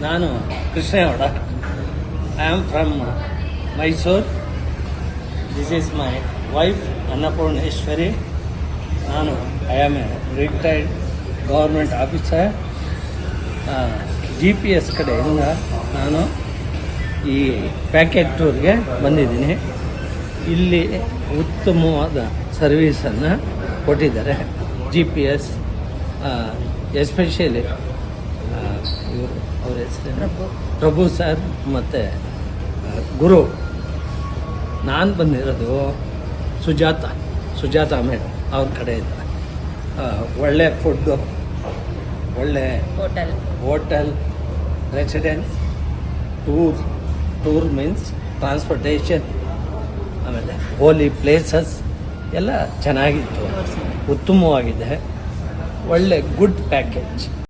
ನಾನು Krishnegowda. I am from Mysuru. This is my wife Annapoorneshwari. ನಾನು I am a retired government officer. GPS ಕಡೆಯಿಂದ ನಾನು ಈ ಪ್ಯಾಕೇಜ್ ಟೂರ್ಗೆ ಬಂದಿದ್ದೀನಿ. ಇಲ್ಲಿ ಉತ್ತಮವಾದ ಸರ್ವೀಸನ್ನು ಕೊಟ್ಟಿದ್ದಾರೆ. GPS ಎಸ್ಪೆಷಲಿ ಇವರು ಅವ್ರ ಹೆಸರು ಪ್ರಭು ಸರ್ ಮತ್ತು ಗುರು. ನಾನು ಬಂದಿರೋದು ಸುಜಾತ ಮೇಡಮ್ ಅವ್ರ ಕಡೆಯಿಂದ. ಒಳ್ಳೆ ಫುಡ್ಡು, ಒಳ್ಳೆ hotel, residence, tour means transportation, ಆಮೇಲೆ ಹೋಲಿ ಪ್ಲೇಸಸ್ ಎಲ್ಲ ಚೆನ್ನಾಗಿತ್ತು, ಉತ್ತಮವಾಗಿದೆ. ಒಳ್ಳೆ ಗುಡ್ ಪ್ಯಾಕೇಜ್.